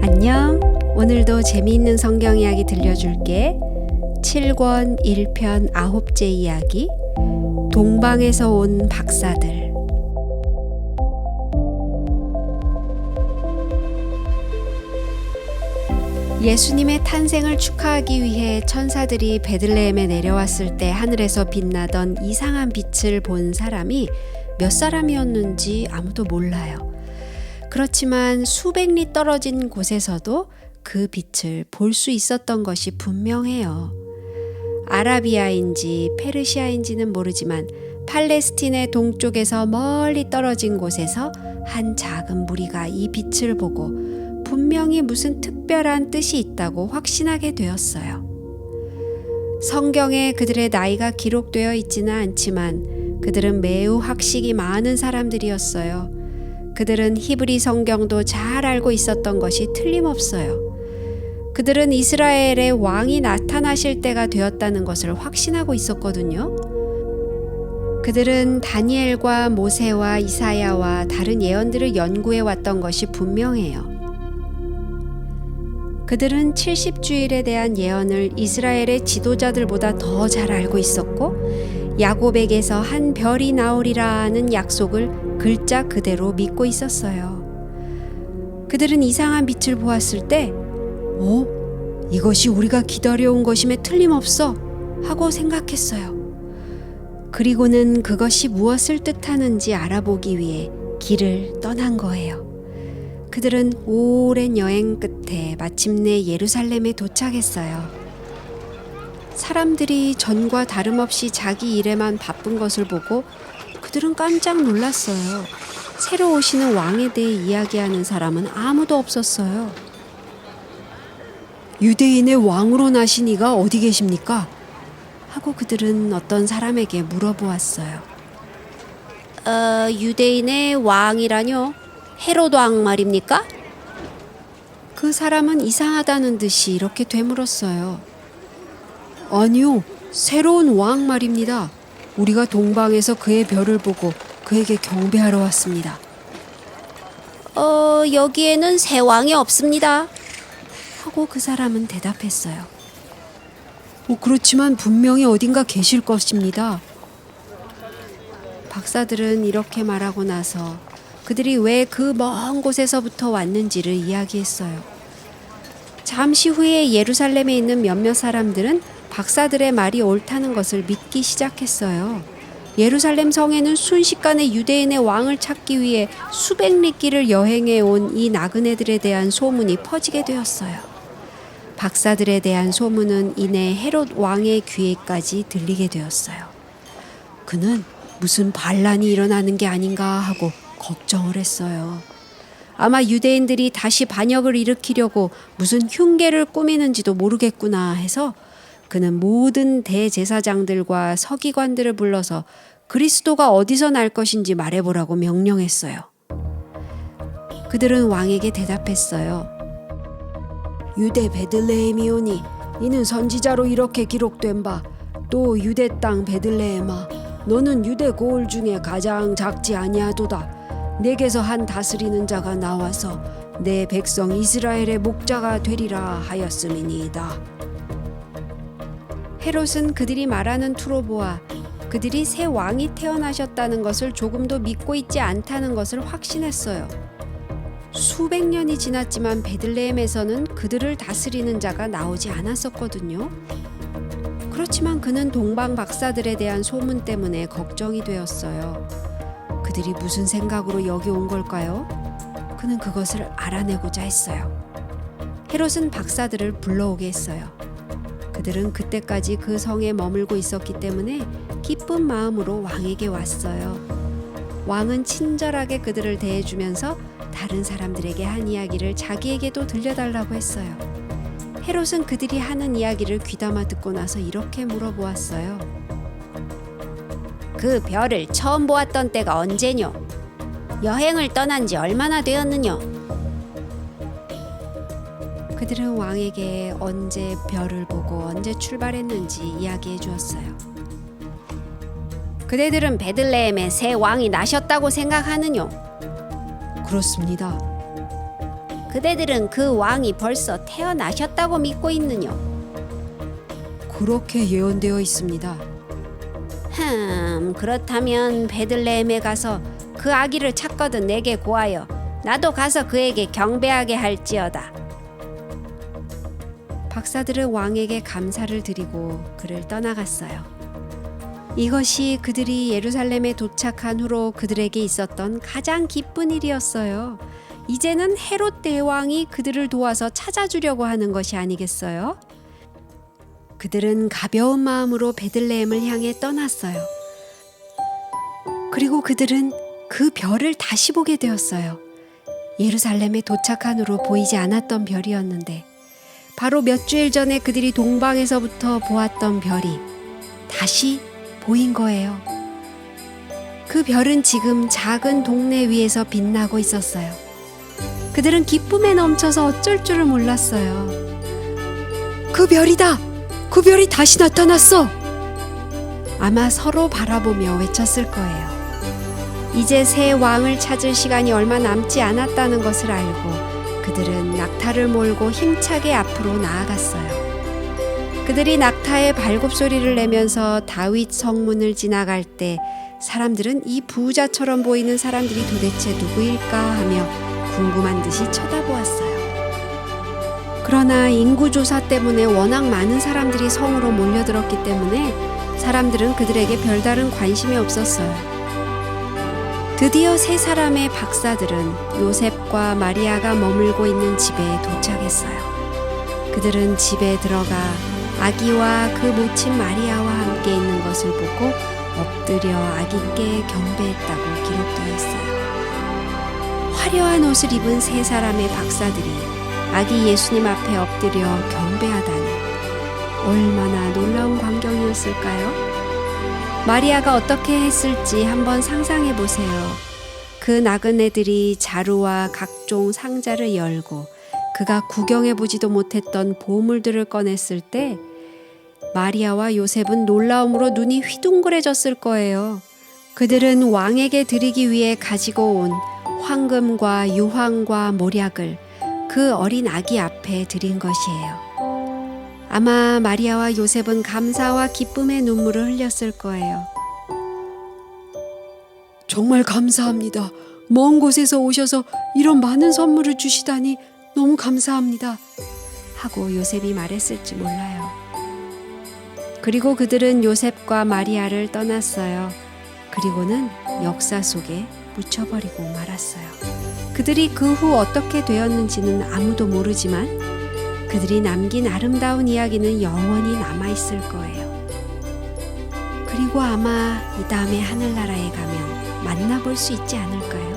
안녕. 오늘도 재미있는 성경 이야기 들려줄게. 7권 1편 9째 이야기. 동방에서 온 박사들. 예수님의 탄생을 축하하기 위해 천사들이 베들레헴에 내려왔을 때 하늘에서 빛나던 이상한 빛을 본 사람이 몇 사람이었는지 아무도 몰라요. 그렇지만 수백 리 떨어진 곳에서도 그 빛을 볼 수 있었던 것이 분명해요. 아라비아인지 페르시아인지는 모르지만 팔레스틴의 동쪽에서 멀리 떨어진 곳에서 한 작은 무리가 이 빛을 보고 분명히 무슨 특별한 뜻이 있다고 확신하게 되었어요. 성경에 그들의 나이가 기록되어 있지는 않지만 그들은 매우 학식이 많은 사람들이었어요. 그들은 히브리 성경도 잘 알고 있었던 것이 틀림없어요. 그들은 이스라엘의 왕이 나타나실 때가 되었다는 것을 확신하고 있었거든요. 그들은 다니엘과 모세와 이사야와 다른 예언들을 연구해 왔던 것이 분명해요. 그들은 70주일에 대한 예언을 이스라엘의 지도자들보다 더 잘 알고 있었고 야곱에게서 한 별이 나오리라는 약속을 글자 그대로 믿고 있었어요. 그들은 이상한 빛을 보았을 때 이것이 우리가 기다려온 것임에 틀림없어 하고 생각했어요. 그리고는 그것이 무엇을 뜻하는지 알아보기 위해 길을 떠난 거예요. 그들은 오랜 여행 끝에 마침내 예루살렘에 도착했어요. 사람들이 전과 다름없이 자기 일에만 바쁜 것을 보고 그들은 깜짝 놀랐어요. 새로 오시는 왕에 대해 이야기하는 사람은 아무도 없었어요. 유대인의 왕으로 나신 이가 어디 계십니까? 하고 그들은 어떤 사람에게 물어보았어요. 유대인의 왕이라뇨? 헤롯 왕 말입니까? 그 사람은 이상하다는 듯이 이렇게 되물었어요. 아니요, 새로운 왕 말입니다. 우리가 동방에서 그의 별을 보고 그에게 경배하러 왔습니다. 여기에는 새 왕이 없습니다. 하고 그 사람은 대답했어요. 그렇지만 분명히 어딘가 계실 것입니다. 박사들은 이렇게 말하고 나서 그들이 왜 그 먼 곳에서부터 왔는지를 이야기했어요. 잠시 후에 예루살렘에 있는 몇몇 사람들은 박사들의 말이 옳다는 것을 믿기 시작했어요. 예루살렘 성에는 순식간에 유대인의 왕을 찾기 위해 수백 리 길을 여행해 온 이 나그네들에 대한 소문이 퍼지게 되었어요. 박사들에 대한 소문은 이내 헤롯 왕의 귀에까지 들리게 되었어요. 그는 무슨 반란이 일어나는 게 아닌가 하고 걱정을 했어요. 아마 유대인들이 다시 반역을 일으키려고 무슨 흉계를 꾸미는지도 모르겠구나 해서 그는 모든 대제사장들과 서기관들을 불러서 그리스도가 어디서 날 것인지 말해보라고 명령했어요. 그들은 왕에게 대답했어요. 유대 베들레헴이오니 이는 선지자로 이렇게 기록된 바 또 유대 땅 베들레헴아 너는 유대 고을 중에 가장 작지 아니하도다. 내게서 한 다스리는 자가 나와서 내 백성 이스라엘의 목자가 되리라 하였음이니이다. 헤롯은 그들이 말하는 투로 보아 그들이 새 왕이 태어나셨다는 것을 조금도 믿고 있지 않다는 것을 확신했어요. 수백 년이 지났지만 베들레헴에서는 그들을 다스리는 자가 나오지 않았었거든요. 그렇지만 그는 동방 박사들에 대한 소문 때문에 걱정이 되었어요. 그들이 무슨 생각으로 여기 온 걸까요? 그는 그것을 알아내고자 했어요. 헤롯은 박사들을 불러오게 했어요. 그들은 그때까지 그 성에 머물고 있었기 때문에 기쁜 마음으로 왕에게 왔어요. 왕은 친절하게 그들을 대해주면서 다른 사람들에게 한 이야기를 자기에게도 들려달라고 했어요. 헤롯은 그들이 하는 이야기를 귀담아 듣고 나서 이렇게 물어보았어요. 그 별을 처음 보았던 때가 언제뇨? 여행을 떠난 지 얼마나 되었느냐? 그들은 왕에게 언제 별을 보고 언제 출발했는지 이야기해 주었어요. 그대들은 베들레헴에 새 왕이 나셨다고 생각하느냐? 그렇습니다. 그대들은 그 왕이 벌써 태어나셨다고 믿고 있느냐? 그렇게 예언되어 있습니다. 그렇다면 베들레헴에 가서 그 아기를 찾거든 내게 고하여 나도 가서 그에게 경배하게 할지어다. 박사들은 왕에게 감사를 드리고 그를 떠나갔어요. 이것이 그들이 예루살렘에 도착한 후로 그들에게 있었던 가장 기쁜 일이었어요. 이제는 헤롯 대왕이 그들을 도와서 찾아주려고 하는 것이 아니겠어요? 그들은 가벼운 마음으로 베들레헴을 향해 떠났어요. 그리고 그들은 그 별을 다시 보게 되었어요. 예루살렘에 도착한 후로 보이지 않았던 별이었는데 바로 몇 주일 전에 그들이 동방에서부터 보았던 별이 다시 보인 거예요. 그 별은 지금 작은 동네 위에서 빛나고 있었어요. 그들은 기쁨에 넘쳐서 어쩔 줄을 몰랐어요. 그 별이다! 그 별이 다시 나타났어! 아마 서로 바라보며 외쳤을 거예요. 이제 새 왕을 찾을 시간이 얼마 남지 않았다는 것을 알고 그들은 낙타를 몰고 힘차게 앞으로 나아갔어요. 그들이 낙타의 발굽소리를 내면서 다윗 성문을 지나갈 때 사람들은 이 부자처럼 보이는 사람들이 도대체 누구일까 하며 궁금한 듯이 쳐다보았어요. 그러나 인구조사 때문에 워낙 많은 사람들이 성으로 몰려들었기 때문에 사람들은 그들에게 별다른 관심이 없었어요. 드디어 세 사람의 박사들은 요셉과 마리아가 머물고 있는 집에 도착했어요. 그들은 집에 들어가 아기와 그 모친 마리아와 함께 있는 것을 보고 엎드려 아기께 경배했다고 기록되어 있어요. 화려한 옷을 입은 세 사람의 박사들이 아기 예수님 앞에 엎드려 경배하다니 얼마나 놀라운 광경이었을까요? 마리아가 어떻게 했을지 한번 상상해 보세요. 그 나그네들이 자루와 각종 상자를 열고 그가 구경해 보지도 못했던 보물들을 꺼냈을 때 마리아와 요셉은 놀라움으로 눈이 휘둥그레졌을 거예요. 그들은 왕에게 드리기 위해 가지고 온 황금과 유황과 몰약을 그 어린 아기 앞에 드린 것이에요. 아마 마리아와 요셉은 감사와 기쁨의 눈물을 흘렸을 거예요. 정말 감사합니다. 먼 곳에서 오셔서 이런 많은 선물을 주시다니 너무 감사합니다. 하고 요셉이 말했을지 몰라요. 그리고 그들은 요셉과 마리아를 떠났어요. 그리고는 역사 속에 묻혀버리고 말았어요. 그들이 그 후 어떻게 되었는지는 아무도 모르지만 그들이 남긴 아름다운 이야기는 영원히 남아있을 거예요. 그리고 아마 이 다음에 하늘나라에 가면 만나볼 수 있지 않을까요?